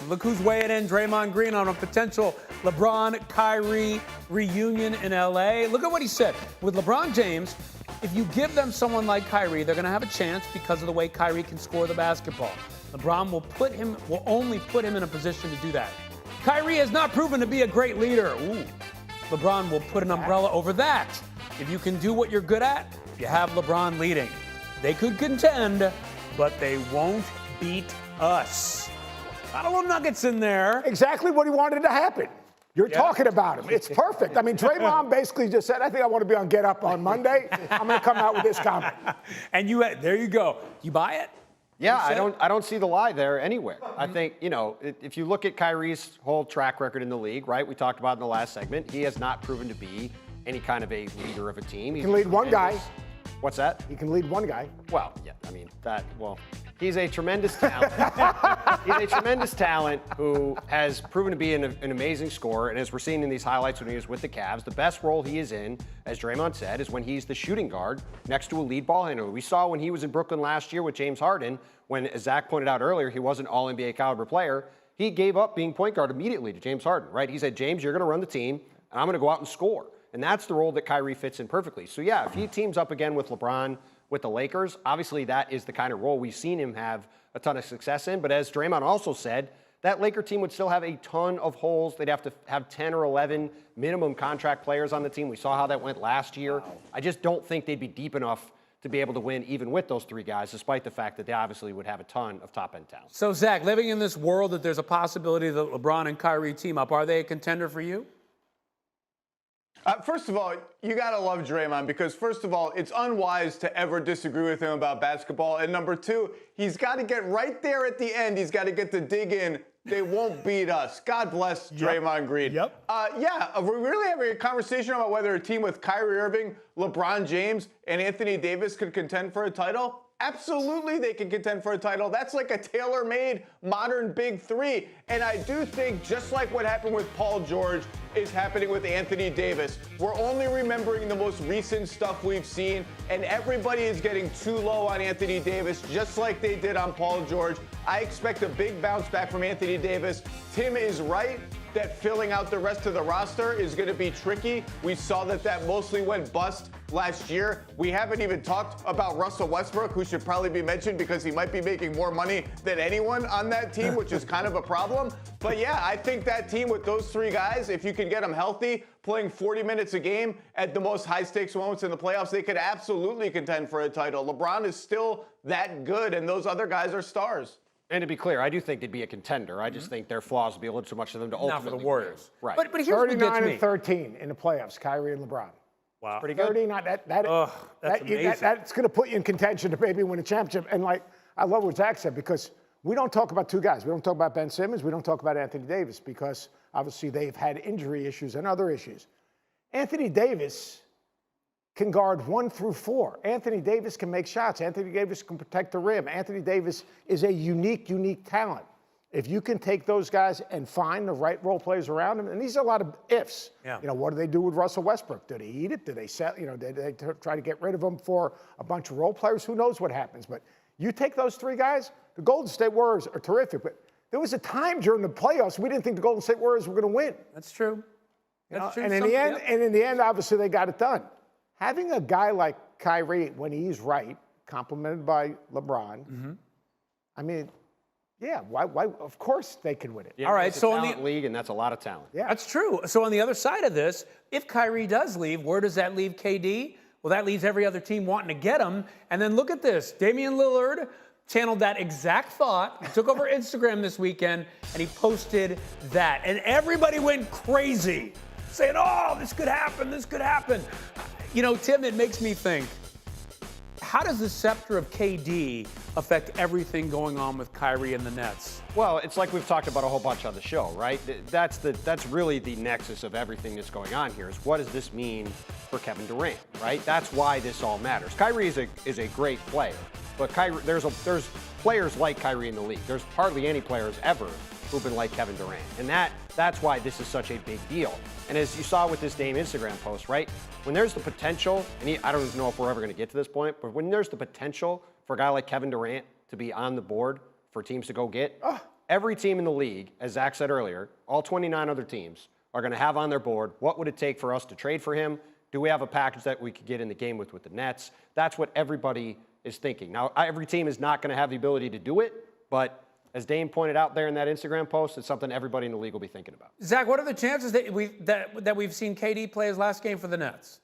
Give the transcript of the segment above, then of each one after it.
Look who's weighing in, Draymond Green, on a potential LeBron-Kyrie reunion in L.A. Look at what he said. With LeBron James, if you give them someone like Kyrie, they're going to have a chance because of the way Kyrie can score the basketball. LeBron will only put him in a position to do that. Kyrie has not proven to be a great leader. Ooh. LeBron will put an umbrella over that. If you can do what you're good at, you have LeBron leading. They could contend, but they won't beat us. A lot of little nuggets in there. Exactly what he wanted to happen. You're talking about him. It's perfect. I mean, Draymond basically just said, I think I want to be on Get Up on Monday. I'm going to come out with this comment. And there you go. You buy it? Yeah, I don't see the lie there anywhere. I think, if you look at Kyrie's whole track record in the league, right? We talked about in the last segment, he has not proven to be any kind of a leader of a team. He can lead one guy. What's that? He can lead one guy. Well, yeah, he's a tremendous talent. He's a tremendous talent who has proven to be an amazing scorer. And as we're seeing in these highlights when he was with the Cavs, the best role he is in, as Draymond said, is when he's the shooting guard next to a lead ball handler. We saw when he was in Brooklyn last year with James Harden, when, as Zach pointed out earlier, he was an all-NBA caliber player. He gave up being point guard immediately to James Harden, right? He said, James, you're going to run the team, and I'm going to go out and score. And that's the role that Kyrie fits in perfectly. So, yeah, if he teams up again with LeBron, with the Lakers, obviously that is the kind of role we've seen him have a ton of success in. But as Draymond also said, that Laker team would still have a ton of holes. They'd have to have 10 or 11 minimum contract players on the team. We saw how that went last year. Wow. I just don't think they'd be deep enough to be able to win even with those three guys, despite the fact that they obviously would have a ton of top-end talent. So, Zach, living in this world that there's a possibility that LeBron and Kyrie team up, are they a contender for you? First of all, you got to love Draymond because, first of all, it's unwise to ever disagree with him about basketball. And number two, he's got to get right there at the end. He's got to get the dig in. They won't beat us. God bless Draymond Green. Yep. Are we really having a conversation about whether a team with Kyrie Irving, LeBron James, and Anthony Davis could contend for a title? Absolutely, they can contend for a title. That's like a tailor-made modern big three. And I do think, just like what happened with Paul George is happening with Anthony Davis, we're only remembering the most recent stuff we've seen, and everybody is getting too low on Anthony Davis, just like they did on Paul George. I expect a big bounce back from Anthony Davis. Tim is right that filling out the rest of the roster is going to be tricky. We saw that mostly went bust last year. We haven't even talked about Russell Westbrook, who should probably be mentioned because he might be making more money than anyone on that team, which is kind of a problem. But yeah, I think that team with those three guys, if you can get them healthy, playing 40 minutes a game at the most high-stakes moments in the playoffs, they could absolutely contend for a title. LeBron is still that good, and those other guys are stars. And to be clear, I do think they'd be a contender. I just think their flaws would be a little too much for them to ultimately Not for the Warriors. Win. Right. But here's what gets me. 39 and 13 in the playoffs, Kyrie and LeBron. Wow. Pretty good. 39, that's amazing. That's going to put you in contention to maybe win a championship. And, I love what Zach said, because we don't talk about two guys. We don't talk about Ben Simmons. We don't talk about Anthony Davis, because obviously they've had injury issues and other issues. Anthony Davis can guard 1 through 4. Anthony Davis can make shots. Anthony Davis can protect the rim. Anthony Davis is a unique talent. If you can take those guys and find the right role players around him, and these are a lot of ifs. Yeah. What do they do with Russell Westbrook? Do they eat it? Do they sell? Did they try to get rid of him for a bunch of role players? Who knows what happens? But you take those three guys, the Golden State Warriors are terrific. But there was a time during the playoffs we didn't think the Golden State Warriors were going to win. That's true. That's true. And in the end, obviously they got it done. Having a guy like Kyrie, when he's right, complimented by LeBron, I mean, yeah, why? Of course they can win it. Yeah, all right, it's so a talent league, and that's a lot of talent. Yeah, that's true. So on the other side of this, if Kyrie does leave, where does that leave KD? Well, that leaves every other team wanting to get him. And then look at this. Damian Lillard channeled that exact thought. He took over Instagram this weekend, and he posted that. And everybody went crazy, saying, oh, this could happen, this could happen. Tim, it makes me think, how does the scepter of KD affect everything going on with Kyrie and the Nets? Well, it's like we've talked about a whole bunch on the show, right? That's really the nexus of everything that's going on here, is what does this mean for Kevin Durant, right? That's why this all matters. Kyrie is a great player, but there's players like Kyrie in the league. There's hardly any players ever who've been like Kevin Durant, and that's why this is such a big deal. And as you saw with this Dame Instagram post, right? When there's the potential, and I don't even know if we're ever going to get to this point, but when there's the potential for a guy like Kevin Durant to be on the board for teams to go get, every team in the league, as Zach said earlier, all 29 other teams are going to have on their board, what would it take for us to trade for him? Do we have a package that we could get in the game with the Nets? That's what everybody is thinking. Now, every team is not going to have the ability to do it, but as Dame pointed out there in that Instagram post, it's something everybody in the league will be thinking about. Zach, what are the chances that we've seen KD play his last game for the Nets?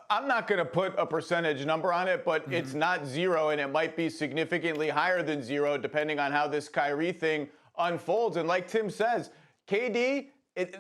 I'm not going to put a percentage number on it, but it's not zero, and it might be significantly higher than zero depending on how this Kyrie thing unfolds. And like Tim says, KD,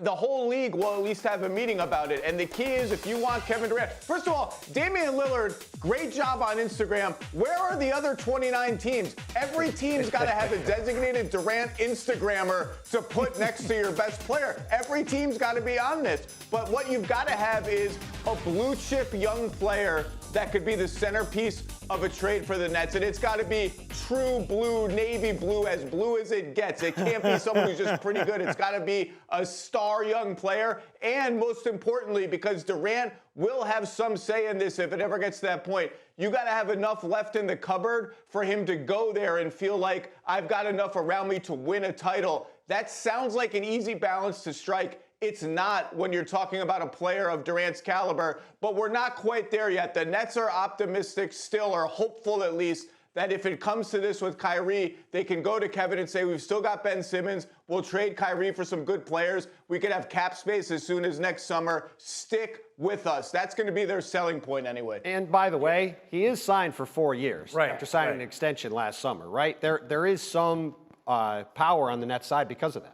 the whole league will at least have a meeting about it. And the key is, if you want Kevin Durant, first of all, Damian Lillard, great job on Instagram. Where are the other 29 teams? Every team's got to have a designated Durant Instagrammer to put next to your best player. Every team's got to be on this. But what you've got to have is a blue chip young player that could be the centerpiece of a trade for the Nets. And it's got to be true blue, navy blue as it gets. It can't be someone who's just pretty good. It's got to be a star young player. And most importantly, because Durant will have some say in this if it ever gets to that point, you got to have enough left in the cupboard for him to go there and feel like I've got enough around me to win a title. That sounds like an easy balance to strike. It's not when you're talking about a player of Durant's caliber, but we're not quite there yet. The Nets are optimistic still, or hopeful at least, that if it comes to this with Kyrie, they can go to Kevin and say, we've still got Ben Simmons. We'll trade Kyrie for some good players. We could have cap space as soon as next summer. Stick with us. That's going to be their selling point anyway. And by the way, he is signed for 4 years after signing an extension last summer, right? There is some power on the Nets side because of that.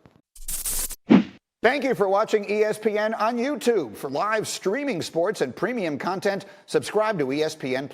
Thank you for watching ESPN on YouTube. For live streaming sports and premium content, subscribe to ESPN+.